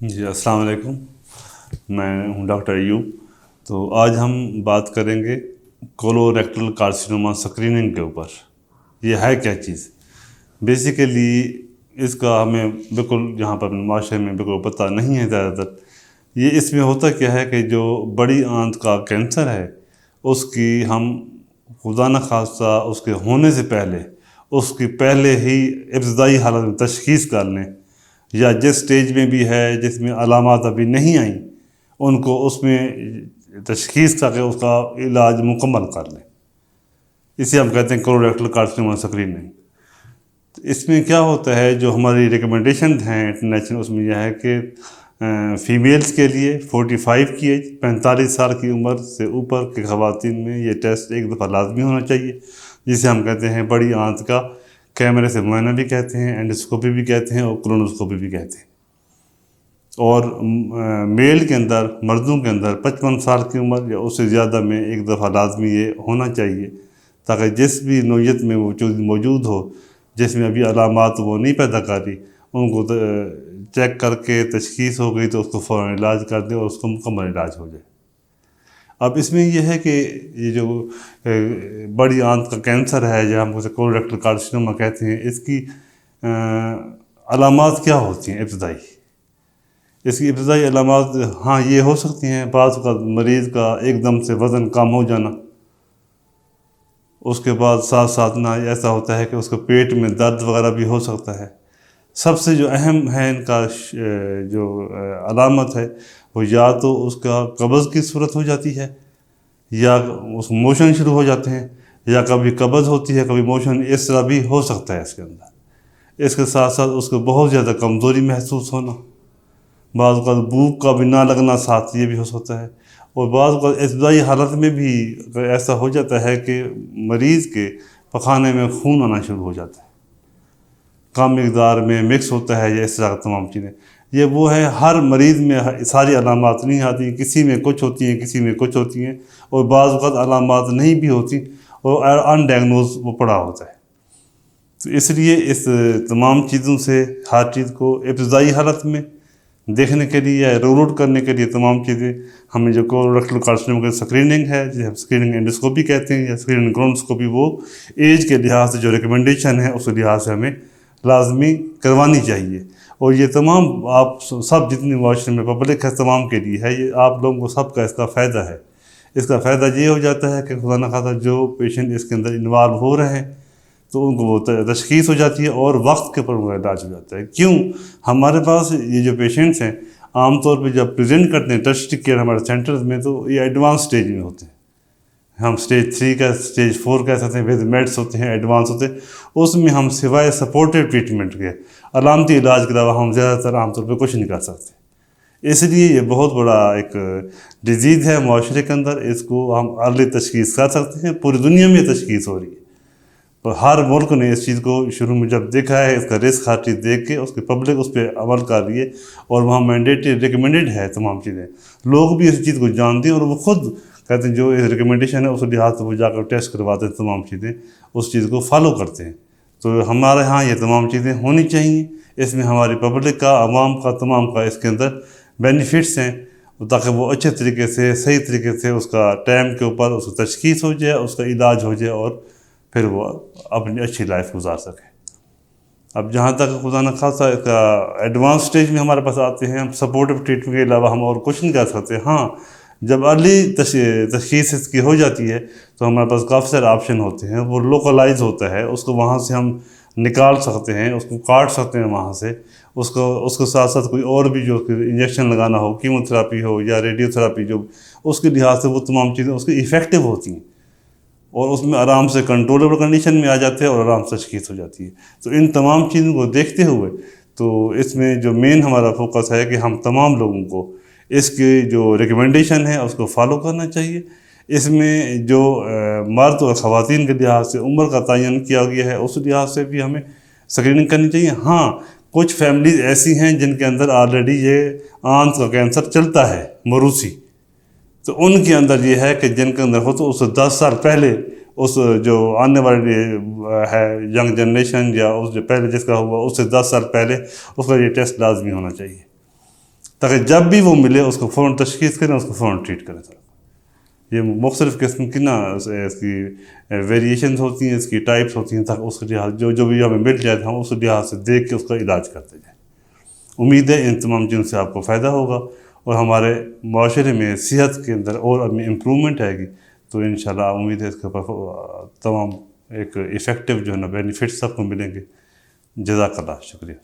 جی السلام علیکم، میں ہوں ڈاکٹر ایوب۔ تو آج ہم بات کریں گے کولوریکٹل کارسینوما اسکریننگ کے اوپر۔ یہ ہے کیا چیز؟ بیسیکلی اس کا ہمیں بالکل یہاں پر معاشرے میں بالکل پتہ نہیں ہے زیادہ تر۔ یہ اس میں ہوتا کیا ہے کہ جو بڑی آنت کا کینسر ہے اس کی ہم خدا نخواستہ اس کے ہونے سے پہلے اس کی پہلے ہی ابتدائی حالت میں تشخیص کر لیں، یا جس سٹیج میں بھی ہے جس میں علامات ابھی نہیں آئیں ان کو اس میں تشخیص کر کے اس کا علاج مکمل کر لیں۔ اسے ہم کہتے ہیں کولوریکٹل کارسینوما اسکریننگ۔ اس میں کیا ہوتا ہے، جو ہماری ریکمنڈیشن ہیں انٹرنیشنل، اس میں یہ ہے کہ فیمیلز کے لیے 45 کی ایج، 45 سال کی عمر سے اوپر کے خواتین میں یہ ٹیسٹ ایک دفعہ لازمی ہونا چاہیے، جسے ہم کہتے ہیں بڑی آنت کا کیمرے سے معائنہ بھی کہتے ہیں، اینڈوسکوپی بھی کہتے ہیں، اور کولونوسکوپی بھی کہتے ہیں۔ اور میل کے اندر، مردوں کے اندر 55 سال کی عمر یا اس سے زیادہ میں ایک دفعہ لازمی یہ ہونا چاہیے، تاکہ جس بھی نوعیت میں وہ چیز موجود ہو جس میں ابھی علامات وہ نہیں پیدا کر رہی، ان کو چیک کر کے تشخیص ہو گئی تو اس کو فوراً علاج کر دیں اور اس کو مکمل علاج ہو جائے۔ اب اس میں یہ ہے کہ یہ جو بڑی آنت کا کینسر ہے، جہاں ہم اسے کولوریکٹل کارسینوما کہتے ہیں، اس کی علامات کیا ہوتی ہیں ابتدائی؟ اس کی ابتدائی علامات ہاں یہ ہو سکتی ہیں، بعض کا مریض کا ایک دم سے وزن کم ہو جانا، اس کے بعد ساتھ ساتھ نہ ایسا ہوتا ہے کہ اس کو پیٹ میں درد وغیرہ بھی ہو سکتا ہے۔ سب سے جو اہم ہے ان کا جو علامت ہے، وہ یا تو اس کا قبض کی صورت ہو جاتی ہے، یا اس موشن شروع ہو جاتے ہیں، یا کبھی قبض ہوتی ہے، کبھی موشن، اس طرح بھی ہو سکتا ہے اس کے اندر۔ اس کے ساتھ ساتھ اس کو بہت زیادہ کمزوری محسوس ہونا، بعض اوقات بھوک کا بھی نہ لگنا ساتھ، یہ بھی ہو سکتا ہے۔ اور بعض اوقات ابتدائی حالت میں بھی ایسا ہو جاتا ہے کہ مریض کے پخانے میں خون آنا شروع ہو جاتا ہے، کم مقدار میں مکس ہوتا ہے، یا اس طرح تمام چیزیں۔ یہ وہ ہے، ہر مریض میں ساری علامات نہیں آتی، کسی میں کچھ ہوتی ہیں، کسی میں کچھ ہوتی ہیں، اور بعض اوقات علامات نہیں بھی ہوتی اور ان ڈائگنوز وہ پڑا ہوتا ہے۔ تو اس لیے اس تمام چیزوں سے ہر چیز کو ابتدائی حالت میں دیکھنے کے لیے یا رول آؤٹ کرنے کے لیے تمام چیزیں ہمیں جو کولوریکٹل کارسینوما کی اسکریننگ ہے، جسے ہم اسکریننگ اینڈوسکوپی کہتے ہیں یا اسکریننگ کولونوسکوپی، وہ ایج کے لحاظ سے جو ریکمنڈیشن ہے اس لحاظ سے ہمیں لازمی کروانی چاہیے۔ اور یہ تمام آپ سب جتنی معاشرے میں پبلک ہے تمام کے لیے ہے، یہ آپ لوگوں کو سب کا اس کا فائدہ ہے۔ اس کا فائدہ یہ ہو جاتا ہے کہ خدا نخواستہ جو پیشنٹ اس کے اندر انوالو ہو رہے ہیں تو ان کو وہ تشخیص ہو جاتی ہے اور وقت کے پر ان کا علاج ہو جاتا ہے۔ کیوں؟ ہمارے پاس یہ جو پیشنٹس ہیں عام طور پہ جب پریزنٹ کرتے ہیں ٹرسٹ کیئر ہمارے سینٹرز میں، تو یہ ایڈوانس سٹیج میں ہوتے ہیں، ہم سٹیج 3 کا، سٹیج 4 کہہ سکتے ہیں، ود میڈس ہوتے ہیں، ایڈوانس ہوتے ہیں۔ اس میں ہم سوائے سپورٹیو ٹریٹمنٹ کے، علامتی علاج کے علاوہ ہم زیادہ تر عام طور پہ کچھ نہیں کر سکتے۔ اس لیے یہ بہت بڑا ایک ڈیزیز ہے معاشرے کے اندر، اس کو ہم ارلی تشخیص کر سکتے ہیں، پوری دنیا میں تشخیص ہو رہی ہے۔ اور ہر ملک نے اس چیز کو شروع میں جب دیکھا ہے، اس کا رسک ہر چیز دیکھ کے اس کی پبلک اس پہ عمل کر رہی ہے، اور وہاں مینڈیٹری ریکمنڈڈ ہے تمام چیزیں، لوگ بھی اس چیز کو جانتے ہیں، اور وہ خود کہتے ہیں جو ریکمنڈیشن ہے اس لحاظ سے وہ جا کر ٹیسٹ کرواتے ہیں، تمام چیزیں اس چیز کو فالو کرتے ہیں۔ تو ہمارے ہاں یہ تمام چیزیں ہونی چاہیے، اس میں ہماری پبلک کا، عوام کا، تمام کا اس کے اندر بینیفٹس ہیں، تاکہ وہ اچھے طریقے سے، صحیح طریقے سے اس کا ٹائم کے اوپر اس کی تشخیص ہو جائے، اس کا علاج ہو جائے، اور پھر وہ اپنی اچھی لائف گزار سکے۔ اب جہاں تک خدا نخواستہ اس کا ایڈوانس سٹیج میں ہمارے پاس آتے ہیں، ہم سپورٹیو ٹریٹمنٹ کے علاوہ ہم اور کچھ نہیں کر سکتے۔ ہاں، جب ارلی تشخیص اس کی ہو جاتی ہے تو ہمارے پاس کافی سارے آپشن ہوتے ہیں، وہ لوکلائز ہوتا ہے، اس کو وہاں سے ہم نکال سکتے ہیں، اس کو کاٹ سکتے ہیں وہاں سے، اس کے ساتھ ساتھ کوئی اور بھی جو انجیکشن لگانا ہو، کیمو تھراپی ہو یا ریڈیو تھراپی، جو اس کے لحاظ سے وہ تمام چیزیں اس کی افیکٹو ہوتی ہیں، اور اس میں آرام سے کنٹرولبل کنڈیشن میں آ جاتے ہیں اور آرام سے تشخیص ہو جاتی ہے۔ تو ان تمام چیزوں کو دیکھتے ہوئے تو اس میں جو مین ہمارا فوکس ہے کہ ہم تمام لوگوں کو اس کی جو ریکمنڈیشن ہے اس کو فالو کرنا چاہیے۔ اس میں جو مرد اور خواتین کے لحاظ سے عمر کا تعین کیا گیا ہے، اس لحاظ سے بھی ہمیں اسکریننگ کرنی چاہیے۔ ہاں، کچھ فیملیز ایسی ہیں جن کے اندر آلریڈی یہ آنت کا کینسر چلتا ہے، موروثی، تو ان کے اندر یہ ہے کہ جن کے اندر ہو تو اس سے 10 سال پہلے اس جو آنے والی ہے ینگ جنریشن، یا اس جو پہلے جس کا ہوا اس سے 10 سال پہلے اس کا یہ ٹیسٹ لازمی ہونا چاہیے۔ تاکہ جب بھی وہ ملے اس کو فوراً تشخیص کریں، اس کو فوراً ٹریٹ کریں سر. یہ مختلف قسم کی اس کی ویریشنز ہوتی ہیں، اس کی ٹائپس ہوتی ہیں، تاکہ اس کے لحاظ جو بھی ہمیں مل جائے ہم اس لحاظ سے دیکھ کے اس کا علاج کرتے جائیں. امید ہے ان تمام چیزوں سے آپ کو فائدہ ہوگا اور ہمارے معاشرے میں صحت کے اندر اور امپرومنٹ آئے گی. تو انشاءاللہ امید ہے اس کے اوپر تمام ایک ایفیکٹو جو ہے نا بینیفٹس سب کو ملیں گے. جزاک اللہ، شکریہ.